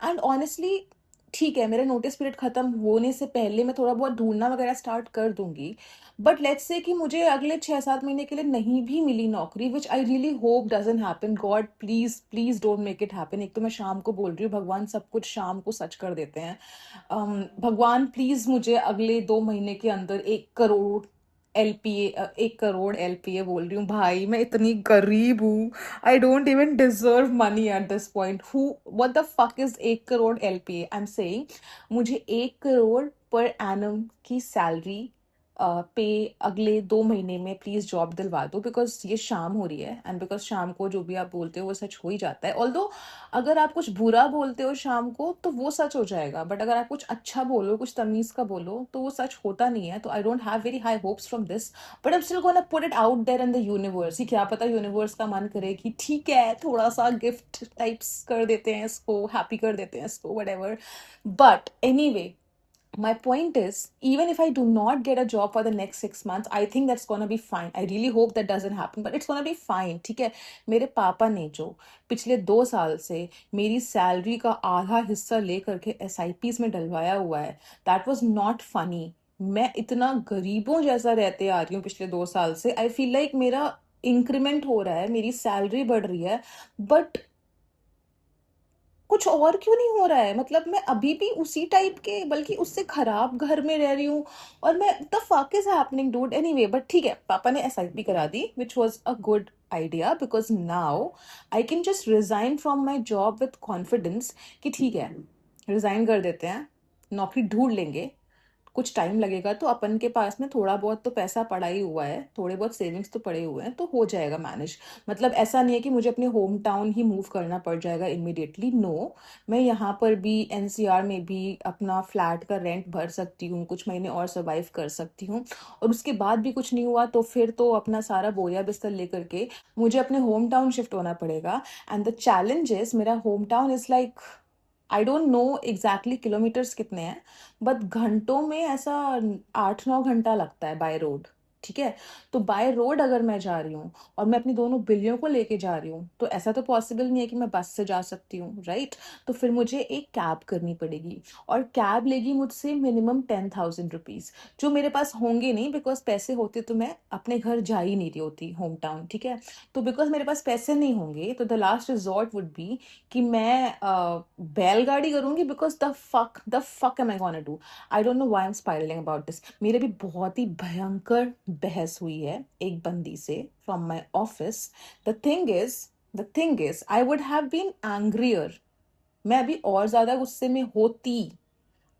And honestly ठीक है, मेरा नोटिस पीरियड खत्म होने से पहले मैं थोड़ा बहुत ढूंढना वगैरह स्टार्ट कर दूंगी, बट लेट्स से कि मुझे अगले 6-7 महीने के लिए नहीं भी मिली नौकरी, which I really hope doesn't happen, God please please don't make it happen. एक तो मैं शाम को बोल रही हूँ, भगवान सब कुछ शाम को सच कर देते हैं। भगवान प्लीज मुझे अगले 2 महीने के अंदर 1 करोड़ एलपीए, 1 करोड़ एलपीए बोल रही हूँ भाई, मैं इतनी गरीब हूँ। I don't even deserve money at this point. Who what the fuck is 1 crore LPA? I am saying मुझे 1 करोड़ पर एनम की सैलरी पे अगले 2 महीने में प्लीज जॉब दिलवा दो, बिकॉज ये शाम हो रही है, एंड बिकॉज शाम को जो भी आप बोलते हो वो सच हो ही जाता है। ऑल्दो अगर आप कुछ बुरा बोलते हो शाम को तो वो सच हो जाएगा, बट अगर आप कुछ अच्छा बोलो, कुछ तमीज का बोलो, तो वो सच होता नहीं है। तो I don't have very high hopes from this, but I am still gonna put it out there in the universe. ही क्या पता यूनिवर्स का मन करे कि ठीक है, थोड़ा सा गिफ्ट टाइप्स कर देते हैं इसको, हैप्पी कर देते हैं इसको, what ever. But any way, my point is, even if I do not get a job for the next 6 months, I think that's gonna be fine. I really hope that doesn't happen, but it's gonna be fine. ठीक है, मेरे पापा ने जो पिछले 2 साल से मेरी सैलरी का आधा हिस्सा लेकर के SIPs में डलवाया हुआ है, that was not funny. मैं इतना गरीबों जैसा रहते आ रही हूँ पिछले 2 साल से। आई फील लाइक मेरा इंक्रीमेंट हो रहा है, मेरी सैलरी बढ़ रही है, बट कुछ और क्यों नहीं हो रहा है? मतलब मैं अभी भी उसी टाइप के, बल्कि उससे खराब घर में रह रही हूँ, और मैं the fuck is happening dude. Anyway, but ठीक है, पापा ने SIP करा दी, which was a good idea, because now I can just resign from my job with confidence कि ठीक है, रिजाइन कर देते हैं, नौकरी ढूंढ लेंगे, कुछ टाइम लगेगा, तो अपन के पास में थोड़ा बहुत तो पैसा पड़ा ही हुआ है, थोड़े बहुत सेविंग्स तो पड़े हुए हैं, तो हो जाएगा मैनेज। मतलब ऐसा नहीं है कि मुझे अपने होम टाउन ही मूव करना पड़ जाएगा इमिडिएटली, नो। मैं यहाँ पर भी NCR में भी अपना फ्लैट का रेंट भर सकती हूँ, कुछ महीने और सर्वाइव कर सकती हूँ, और उसके बाद भी कुछ नहीं हुआ तो फिर तो अपना सारा बोरिया बिस्तर लेकर के मुझे अपने होम टाउन शिफ्ट होना पड़ेगा। एंड द चैलेंज इज, मेरा home town is like, I don't know exactly kilometres कितने हैं, बट घंटों में ऐसा 8-9 घंटा लगता है बाय रोड। ठीक है, तो बाय रोड अगर मैं जा रही हूँ और मैं अपनी दोनों बिल्लियों को लेके जा रही हूँ, तो ऐसा तो पॉसिबल नहीं है कि मैं बस से जा सकती हूँ, राइट? तो फिर मुझे एक कैब करनी पड़ेगी, और कैब लेगी मुझसे मिनिमम 10,000 रुपीज, जो मेरे पास होंगे नहीं, बिकॉज पैसे होते तो मैं अपने घर जा ही नहीं रही होती, होम टाउन। ठीक है, तो बिकॉज मेरे पास पैसे नहीं होंगे, तो the last resort would be कि मैं बैलगाड़ी करूंगी, because the fuck am I gonna do? I don't know why I am spiraling about this. मेरे भी बहुत ही भयंकर बहस हुई है एक बंदी से from my office. The thing is I would have been angrier, मैं अभी और ज्यादा गुस्से में होती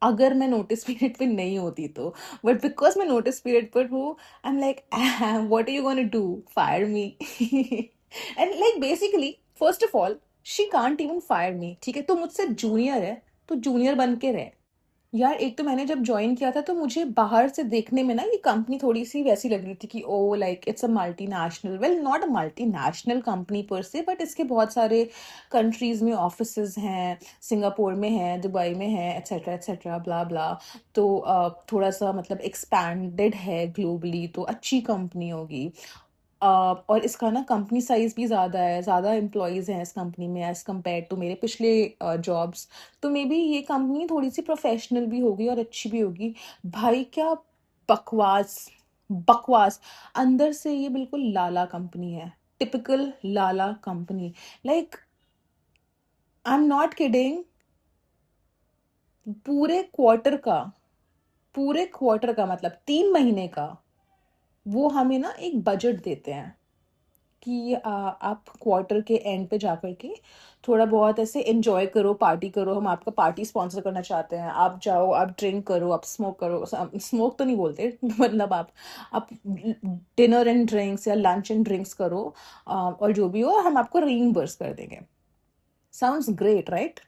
अगर मैं नोटिस पीरियड पे नहीं होती तो, बट बिकॉज मैं नोटिस पीरियड पर हूँ, I am like, what are you gonna do, fire me? And like basically, first of all, she can't even fire me. ठीक है, तो मुझसे जूनियर है, तो जूनियर बन के रहे। यार, एक तो मैंने जब ज्वाइन किया था तो मुझे बाहर से देखने में ना ये कंपनी थोड़ी सी वैसी लग रही थी कि oh like it's a multinational, well not a multinational company per se, but इसके बहुत सारे कंट्रीज में ऑफिसेज हैं, सिंगापुर में है, दुबई में है, एट्सेट्रा एट्सेट्रा ब्ला ब्ला। तो थोड़ा सा मतलब एक्सपैंडेड है ग्लोबली, तो अच्छी कंपनी होगी। और इसका ना कंपनी साइज भी ज़्यादा है, ज़्यादा एम्प्लॉयज़ हैं इस कंपनी में एज़ कम्पेयर टू मेरे पिछले जॉब्स। तो मे बी ये कंपनी थोड़ी सी प्रोफेशनल भी होगी और अच्छी भी होगी। भाई क्या बकवास, बकवास! अंदर से ये बिल्कुल लाला कंपनी है, typical Lala company. Like, I am not kidding, पूरे क्वार्टर का पूरे क्वार्टर का मतलब 3 महीने का वो हमें ना एक बजट देते हैं कि आप क्वार्टर के एंड पे जाकर के थोड़ा बहुत ऐसे एंजॉय करो, पार्टी करो, हम आपका पार्टी स्पॉन्सर करना चाहते हैं, आप जाओ, आप ड्रिंक करो, आप स्मोक करो, स्मोक तो नहीं बोलते मतलब आप डिनर एंड ड्रिंक्स या लंच एंड ड्रिंक्स करो, और जो भी हो हम आपको रीइंबर्स कर देंगे। Sounds great, right?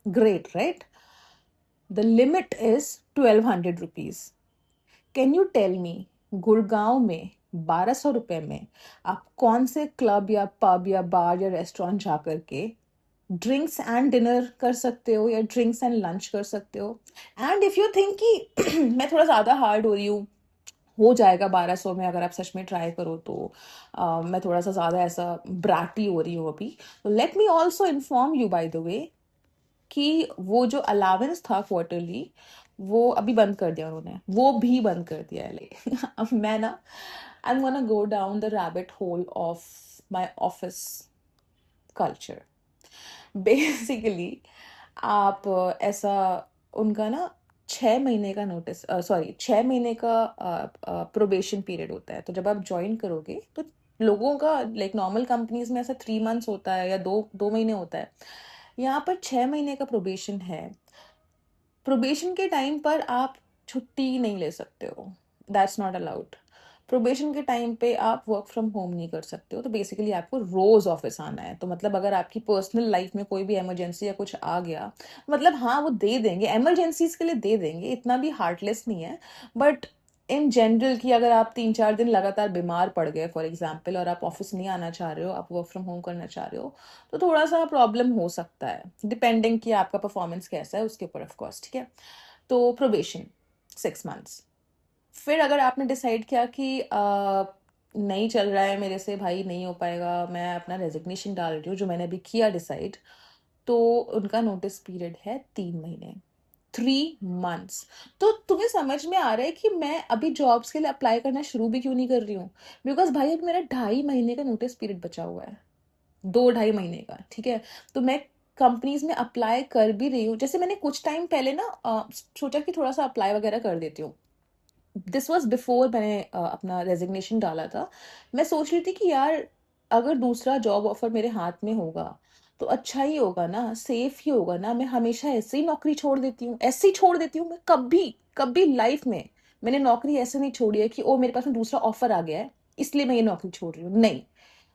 Great, right? The limit is 1,200 rupees. Can you tell me, Gurgaon में 1,200 रुपए में आप कौन से क्लब या पब या बार या रेस्टोरेंट जा करके ड्रिंक्स एंड डिनर कर सकते हो, या ड्रिंक्स एंड लंच कर सकते हो? एंड इफ यू थिंक कि मैं थोड़ा ज़्यादा हार्ड हो रही हूँ, हो जाएगा 1,200 में अगर आप सच में ट्राई करो तो, मैं थोड़ा सा ज़्यादा ऐसा ब्राटी हो रही हूँ अभी, तो let me also inform you by the way, कि वो जो अलावेंस था क्वार्टरली, वो अभी बंद कर दिया उन्होंने, वो भी बंद कर दिया है। लाइक अब मैं ना, I am gonna go down the rabbit hole of my office culture. Basically आप ऐसा, उनका ना 6 महीने का नोटिस, सॉरी 6 महीने का प्रोबेशन पीरियड होता है। तो जब आप ज्वाइन करोगे तो लोगों का, लाइक नॉर्मल कंपनीज में ऐसा 3 मंथ्स होता है या दो दो महीने होता है। यहाँ पर 6 महीने का प्रोबेशन है। प्रोबेशन के टाइम पर आप छुट्टी नहीं ले सकते हो, दैट्स नॉट अलाउड। प्रोबेशन के टाइम पे आप वर्क फ्रॉम होम नहीं कर सकते हो। तो बेसिकली आपको रोज ऑफिस आना है। तो मतलब अगर आपकी पर्सनल लाइफ में कोई भी इमरजेंसी या कुछ आ गया, मतलब हाँ वो दे देंगे, इमरजेंसीज के लिए दे देंगे, इतना भी हार्टलेस नहीं है। बट इन जनरल कि अगर आप 3-4 दिन लगातार बीमार पड़ गए फॉर एग्जाम्पल, और आप ऑफिस नहीं आना चाह रहे हो, आप वर्क फ्रॉम होम करना चाह रहे हो, तो थोड़ा सा प्रॉब्लम हो सकता है, डिपेंडिंग कि आपका परफॉर्मेंस कैसा है उसके ऊपर ऑफ कोर्स, ठीक है। तो प्रोबेशन 6 मंथ्स। फिर अगर आपने डिसाइड किया कि नहीं चल रहा है मेरे से भाई, नहीं हो पाएगा, मैं अपना रेजिग्नेशन डाल रही हूँ, जो मैंने अभी किया डिसाइड, तो उनका नोटिस पीरियड है 3 महीने, 3 मंथ्स। तो तुम्हें समझ में आ रहा है कि मैं अभी जॉब्स के लिए अप्लाई करना शुरू भी क्यों नहीं कर रही हूँ? बिकॉज भाई अभी मेरा 2.5 महीने का नोटिस पीरियड बचा हुआ है, 2-2.5 महीने का, ठीक है। तो मैं कंपनीज में अप्लाई कर भी रही हूँ। जैसे मैंने कुछ टाइम पहले ना सोचा कि थोड़ा सा अप्लाई वगैरह कर देती हूँ। दिस वॉज बिफोर मैंने अपना रेजिग्नेशन डाला था। मैं सोच रही थी कि यार अगर दूसरा जॉब ऑफर मेरे हाथ में होगा तो अच्छा ही होगा ना, सेफ ही होगा ना। मैं हमेशा ऐसे ही नौकरी छोड़ देती हूँ, ऐसे ही छोड़ देती हूँ। मैं कभी कभी लाइफ में मैंने नौकरी ऐसे नहीं छोड़ी है कि ओ मेरे पास में दूसरा ऑफर आ गया है इसलिए मैं ये नौकरी छोड़ रही हूँ, नहीं।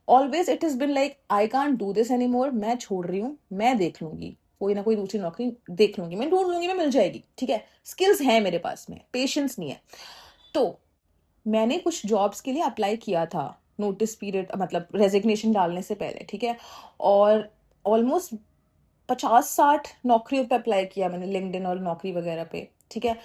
Always it is been like I can't do this any more, मैं छोड़ रही हूँ, मैं देख लूंगी कोई ना कोई दूसरी नौकरी, देख लूंगी, मैं ढूंढ लूंगी, मैं मिल जाएगी, ठीक है। स्किल्स है मेरे पास में, पेशेंस नहीं है। तो मैंने कुछ जॉब्स के लिए अप्लाई किया था नोटिस पीरियड, मतलब रेजिग्नेशन डालने से पहले, ठीक है। और ऑलमोस्ट 50-60 नौकरियों पे अप्लाई किया मैंने, लिंक्डइन और नौकरी वगैरह पे, ठीक है।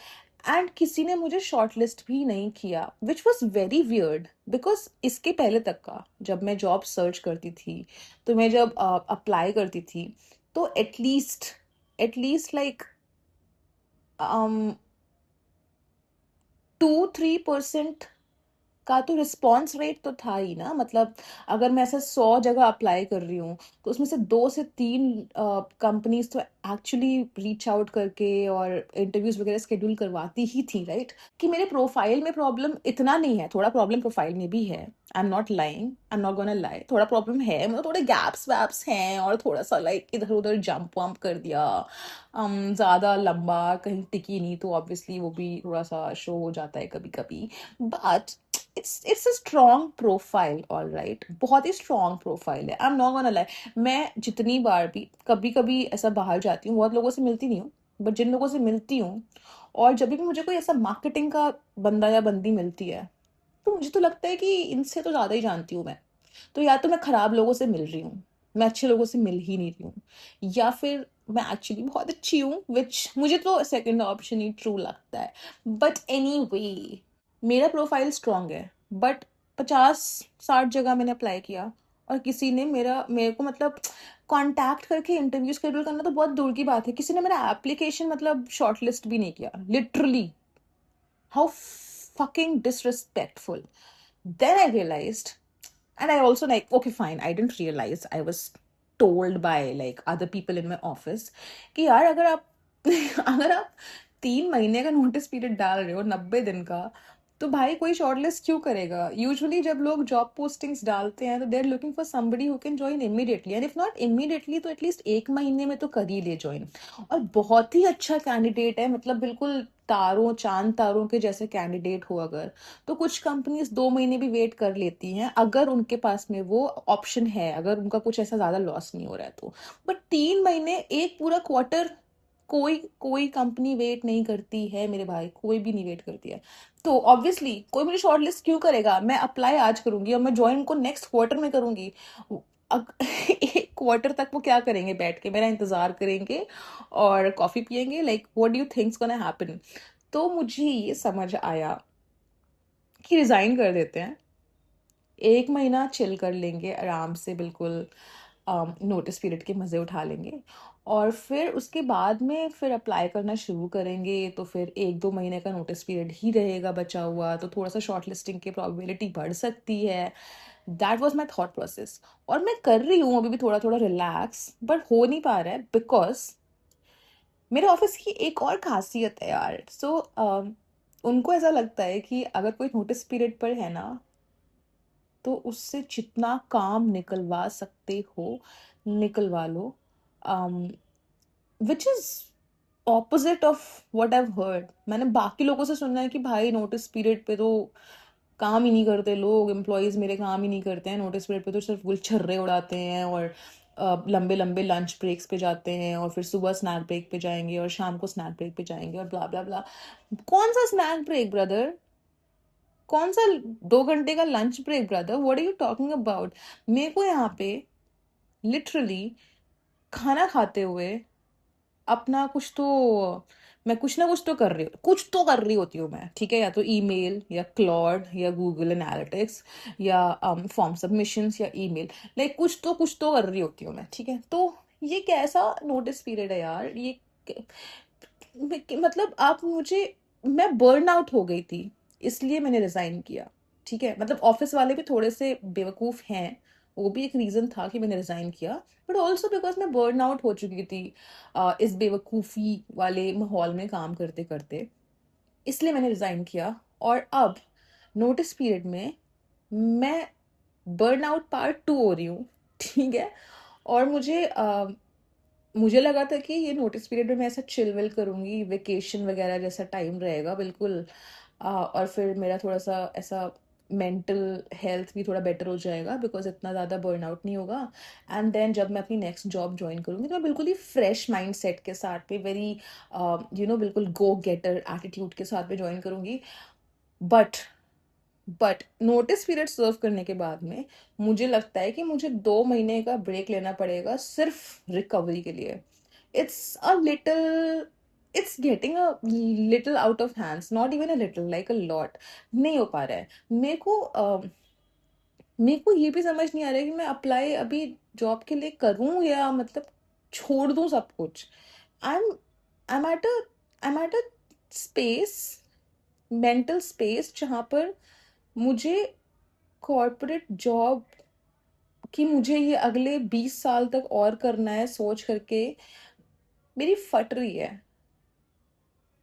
एंड किसी ने मुझे शॉर्टलिस्ट भी नहीं किया, which was very weird. Because इसके पहले तक का जब मैं जॉब सर्च करती थी, तो मैं जब अप्लाई करती थी, तो एटलीस्ट लाइक 2-3% का तो रिस्पॉन्स रेट तो था ही ना। मतलब अगर मैं ऐसे 100 जगह अप्लाई कर रही हूँ तो उसमें से 2 से 3 कंपनीज तो एक्चुअली रीच आउट करके और इंटरव्यूज वगैरह शेड्यूल करवाती ही थी, राइट। कि मेरे प्रोफाइल में प्रॉब्लम इतना नहीं है, थोड़ा प्रॉब्लम प्रोफाइल में भी है, आई am not lying, I am not gonna lie, थोड़ा प्रॉब्लम है, मतलब थोड़े गैप्स वैप्स हैं, और थोड़ा सा लाइक इधर उधर जंप वंप कर दिया, ज़्यादा लंबा कहीं टिकी नहीं, तो ऑब्वियसली वो भी थोड़ा सा शो हो जाता है कभी कभी। But it's a strong profile, all right, बहुत ही स्ट्रॉन्ग प्रोफाइल है, आई एम नॉट गोना लाई। मैं जितनी बार भी कभी कभी ऐसा बाहर जाती हूँ, बहुत लोगों से मिलती नहीं हूँ, बट जिन लोगों से मिलती हूँ, और जब भी मुझे कोई ऐसा मार्केटिंग का बंदा या बंदी मिलती है, तो मुझे तो लगता है कि इनसे तो ज़्यादा ही जानती हूँ मैं। तो या तो मैं खराब लोगों से मिल रही हूँ, मैं अच्छे लोगों से मिल ही नहीं रही हूँ, या फिर मैं एक्चुअली बहुत अच्छी हूँ, विच मुझे तो सेकंड ऑप्शन ही ट्रू लगता है। बट एनी वे, मेरा प्रोफाइल स्ट्रांग है, बट 50-60 जगह मैंने अप्लाई किया, और किसी ने मेरे को मतलब कांटेक्ट करके इंटरव्यू शेड्यूल करना तो बहुत दूर की बात है, किसी ने मेरा एप्लीकेशन मतलब शॉर्टलिस्ट भी नहीं किया, literally. How fucking disrespectful. Then I realized, and I also like, okay, fine, I didn't realize, I was told by like other people in my office कि यार अगर आप अगर आप 3 महीने का नोटिस पीरियड डाल रहे हो, 90 दिन का, तो भाई कोई शॉर्टलिस्ट क्यों करेगा? यूजुअली जब लोग जॉब पोस्टिंग्स डालते हैं तो they are looking for somebody who can join immediately, and if not immediately तो एटलीस्ट 1 महीने में तो कर ही ले ज्वाइन। और बहुत ही अच्छा कैंडिडेट है, मतलब बिल्कुल तारों चांद तारों के जैसे कैंडिडेट हो अगर, तो कुछ कंपनीज 2 महीने भी वेट कर लेती हैं, अगर उनके पास में वो ऑप्शन है, अगर उनका कुछ ऐसा ज्यादा लॉस नहीं हो रहा है तो। बट 3 महीने, एक पूरा क्वार्टर, कोई कोई कंपनी वेट नहीं करती है मेरे भाई, कोई भी नहीं वेट करती है। तो ऑब्वियसली कोई मुझे शॉर्टलिस्ट क्यों करेगा? मैं अप्लाई आज करूंगी और मैं ज्वाइन को नेक्स्ट क्वार्टर में करूंगी। एक क्वार्टर तक वो क्या करेंगे? बैठ के मेरा इंतजार करेंगे और कॉफी पियेंगे? Like what do you thinks gonna happen? तो मुझे ये समझ आया कि रिजाइन कर देते हैं, 1 महीना चिल कर लेंगे आराम से, बिल्कुल नोटिस पीरियड के मजे उठा लेंगे, और फिर उसके बाद में फिर अप्लाई करना शुरू करेंगे, तो फिर 1-2 महीने का नोटिस पीरियड ही रहेगा बचा हुआ, तो थोड़ा सा शॉर्ट लिस्टिंग की प्रोबेबिलिटी बढ़ सकती है। That was my thought process. और मैं कर रही हूँ अभी भी थोड़ा थोड़ा रिलैक्स, बट हो नहीं पा रहा है बिकॉज मेरे ऑफिस की एक और खासियत है यार। सो उनको ऐसा लगता है कि अगर कोई नोटिस पीरियड पर है ना, तो उससे जितना काम निकलवा सकते हो निकलवा लो, which is opposite of what I heard. मैंने बाकी लोगों से सुना है कि भाई नोटिस पीरियड पे तो काम ही नहीं करते लोग, एम्प्लॉयज मेरे काम ही नहीं करते हैं नोटिस पीरियड पे, तो सिर्फ गुलछर्रे उड़ाते हैं और लंबे लंबे लंच ब्रेक्स पे जाते हैं, और फिर सुबह स्नैक ब्रेक पे जाएंगे और शाम को स्नैक ब्रेक पे जाएंगे और ब्ला ब्ला ब्ला। कौन सा स्नैक ब्रेक ब्रदर? कौन सा 2 घंटे का lunch break brother? What are you talking about? मेरे को यहाँ पे लिटरली खाना खाते हुए अपना कुछ तो, मैं कुछ ना कुछ तो कर रही हूँ, कुछ तो कर रही होती हूँ मैं, ठीक है, या तो ईमेल या क्लॉड या गूगल एनालिटिक्स या फॉर्म सबमिशंस या ईमेल, लाइक कुछ तो कर रही होती हूँ मैं, ठीक है। तो ये कैसा नोटिस पीरियड है यार ये? मतलब आप मुझे, मैं बर्न आउट हो गई थी, इसलिए मैंने रिजाइन किया, ठीक है। मतलब ऑफिस वाले भी थोड़े से बेवकूफ हैं, वो भी एक रीजन था कि मैंने रिजाइन किया, बट ऑल्सो बिकॉज मैं बर्न आउट हो चुकी थी इस बेवकूफ़ी वाले माहौल में काम करते करते, इसलिए मैंने रिजाइन किया। और अब नोटिस पीरियड में मैं बर्न आउट पार्ट 2 हो रही हूँ, ठीक है। और मुझे लगा था कि ये नोटिस पीरियड में मैं ऐसा चिल विल करूँगी, वेकेशन वगैरह जैसा टाइम रहेगा बिल्कुल, और फिर मेरा थोड़ा सा ऐसा मेंटल हेल्थ भी थोड़ा बेटर हो जाएगा बिकॉज इतना ज़्यादा बर्नआउट नहीं होगा। एंड देन जब मैं अपनी नेक्स्ट जॉब ज्वाइन करूँगी तो मैं बिल्कुल ही फ्रेश माइंड सेट के साथ में, वेरी बिल्कुल गो गेटर एटीट्यूड के साथ में ज्वाइन करूँगी। बट नोटिस पीरियड सर्व करने के बाद में मुझे लगता है कि मुझे 2 महीने का ब्रेक लेना पड़ेगा सिर्फ रिकवरी के लिए। It's a little, it's getting a little out of hands, not even a little, like a lot. नहीं हो पा रहा है मेरे को ये भी समझ नहीं आ रहा है कि मैं अप्लाई अभी जॉब के लिए करूं या मतलब छोड़ दूं सब कुछ। I am I am at a I am at a space, mental space, जहाँ पर मुझे कॉर्पोरेट जॉब कि मुझे ये अगले 20 साल तक और करना है सोच करके मेरी फट रही है।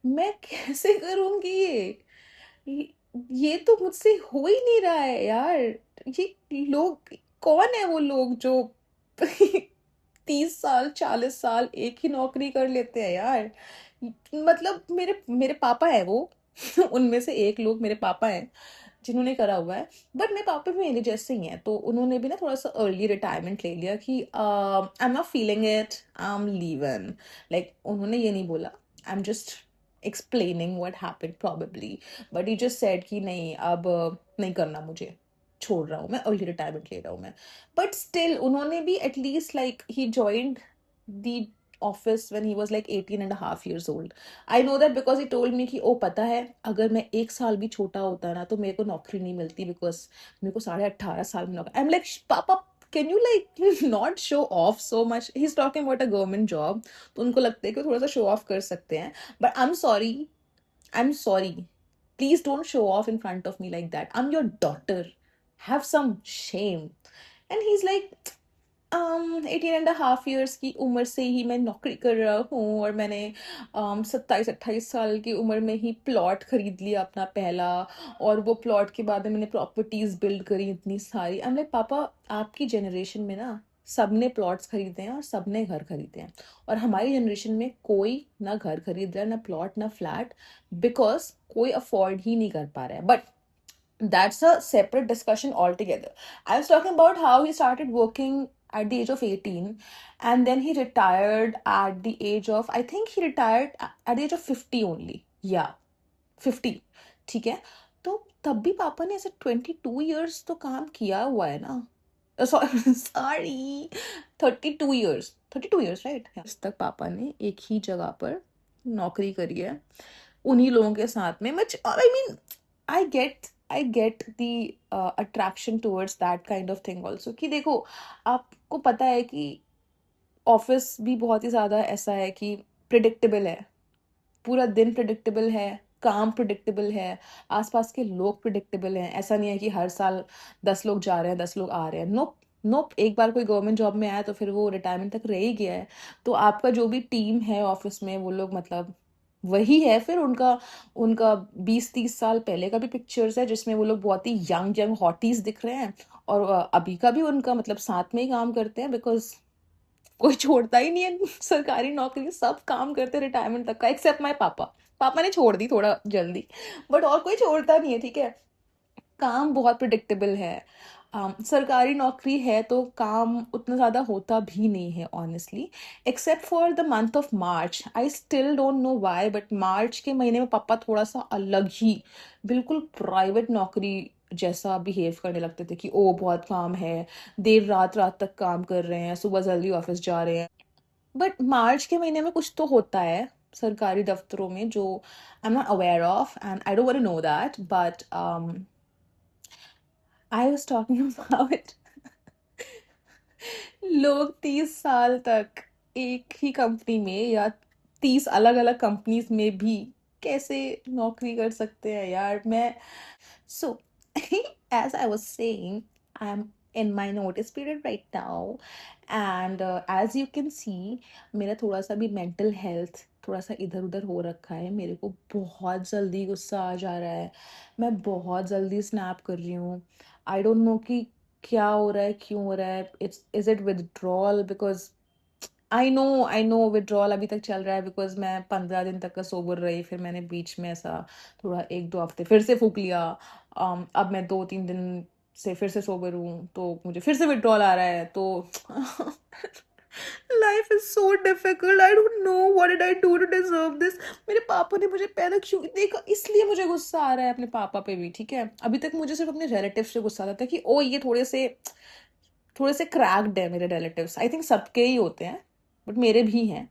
मैं कैसे करूंगी ये ये तो मुझसे हो ही नहीं रहा है यार। ये लोग, कौन है वो लोग जो 30 साल 40 साल एक ही नौकरी कर लेते हैं यार? मतलब मेरे मेरे पापा है वो उनमें से एक लोग मेरे पापा हैं जिन्होंने करा हुआ है। बट मेरे पापा भी मेरे जैसे ही हैं, तो उन्होंने भी ना थोड़ा सा अर्ली रिटायरमेंट ले लिया कि आई am not feeling it, I am leaving. Like उन्होंने ये नहीं बोला, I am just explaining what happened probably, but he just said कि नहीं अब नहीं करना मुझे, छोड़ रहा हूँ मैं, अर्ली रिटायरमेंट ले रहा हूँ मैं। बट स्टिल उन्होंने भी at least like he joined the office when he was like 18.5 years old. I know that because he told me कि ओ पता है अगर मैं 1 साल भी छोटा होता ना तो मेरे को नौकरी नहीं मिलती बिकॉज मेरे को 18.5 साल में नौकरी। आई एम लाइक पापा can you like not show off so much? He is talking about a government job, तो उनको लगता है कि वो थोड़ा सा शो ऑफ कर सकते हैं। But I am sorry, please don't show off in front of me like that. I'm your daughter, have some shame. And he's like 18.5 years की उम्र से ही मैं नौकरी कर रहा हूँ और मैंने 27-28 साल की उम्र में ही प्लॉट खरीद लिया अपना पहला, और वो प्लॉट के बाद में मैंने प्रॉपर्टीज बिल्ड करी इतनी सारी। आई एम लाइक पापा आपकी जनरेशन में ना सबने प्लॉट्स खरीदे हैं और सबने घर खरीदे हैं, और हमारी जनरेशन में कोई ना घर खरीद रहा है ना प्लॉट ना फ्लैट, बिकॉज कोई अफोर्ड ही नहीं कर पा रहा है। But that's a separate discussion altogether. I was talking about how he started working at the age of 18 and then he retired at the age of, I think he retired at the age of 50 only. Yeah, 50, ठीक है। तो तब भी पापा ने ऐसे 22 years तो काम किया हुआ है ना, सॉरी 32 years, 32 years राइट। इस तक पापा ने एक ही जगह पर नौकरी करी है उन्हीं लोगों के साथ में। Much I mean I get the attraction towards that kind of thing also, कि देखो आपको पता है कि ऑफिस भी बहुत ही ज़्यादा ऐसा है कि प्रिडिक्टेबल है, पूरा दिन प्रिडिक्टेबल है, काम प्रिडिक्टेबल है, आसपास के लोग प्रिडिक्टेबल हैं। ऐसा नहीं है कि हर साल 10 लोग जा रहे हैं, 10 लोग आ रहे हैं। नोप, नोप। एक बार कोई गवर्नमेंट जॉब में आया तो फिर वो रिटायरमेंट तक रह ही गया है। तो आपका जो भी टीम है ऑफिस में, वो लोग मतलब वही है। फिर उनका उनका 20-30 साल पहले का भी पिक्चर्स है जिसमें वो लोग बहुत ही यंग यंग हॉटीज दिख रहे हैं, और अभी का भी उनका मतलब साथ में ही काम करते हैं, बिकॉज कोई छोड़ता ही नहीं है सरकारी नौकरी। सब काम करते रिटायरमेंट तक का, एक्सेप्ट माय पापा। पापा ने छोड़ दी थोड़ा जल्दी, बट और कोई छोड़ता नहीं है, ठीक है। काम बहुत प्रिडिक्टेबल है। सरकारी नौकरी है तो काम उतना ज़्यादा होता भी नहीं है honestly, except for the month of March. I still don't know why, but March के महीने में पापा थोड़ा सा अलग ही, बिल्कुल प्राइवेट नौकरी जैसा बिहेव करने लगते थे कि ओ बहुत काम है, देर रात रात तक काम कर रहे हैं, सुबह जल्दी ऑफिस जा रहे हैं। बट मार्च के महीने में कुछ तो होता है सरकारी दफ्तरों में जो I am not aware of, and I don't want to know that, but I was talking about लोग 30 साल तक एक ही कंपनी में, या 30 अलग अलग कंपनीज में भी कैसे नौकरी कर सकते हैं यार। मैं So, as I was saying, I'm in my notice period right now, and as you can see, मेरा थोड़ा सा भी मेंटल हेल्थ थोड़ा सा इधर उधर हो रखा है। मेरे को बहुत जल्दी गुस्सा आ जा रहा है, मैं बहुत जल्दी स्नैप कर रही हूँ। आई डोंट नो कि क्या हो रहा है, क्यों हो रहा है। Is it withdrawal? Because I know withdrawal अभी तक चल रहा है, बिकॉज मैं 15 दिन तक का सोबर रही, फिर मैंने बीच में ऐसा थोड़ा 1-2 हफ्ते फिर से फूक लिया। अब मैं 2-3 दिन से फिर से सोबर हूँ, तो मुझे फिर से विड्रॉल आ रहा है। तो life is so difficult, I don't know what did I do to deserve this. मेरे पापा ने मुझे पैदा क्यों देखा, इसलिए मुझे गुस्सा आ रहा है अपने पापा पे भी, ठीक है। अभी तक मुझे सिर्फ अपने रिलेटिव से गुस्सा आता था कि ओ ये थोड़े से क्रैक्ड है मेरे रिलेटिव्स। आई थिंक सबके ही होते हैं, बट मेरे भी हैं।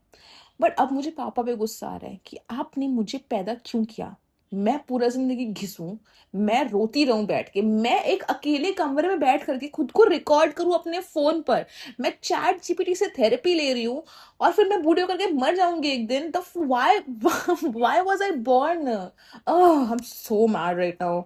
बट अब मुझे पापा पे गुस्सा आ रहा है कि आपने मुझे पैदा क्यों किया। मैं पूरा जिंदगी घिसूं, मैं रोती रहूं बैठ के, मैं एक अकेले कमरे में बैठ करके खुद को रिकॉर्ड करूं अपने फोन पर, मैं चैट जीपीटी से थेरेपी ले रही हूँ, और फिर मैं बूढ़े होकर के मर जाऊंगी एक दिन। The why why was I born? I am so mad right now.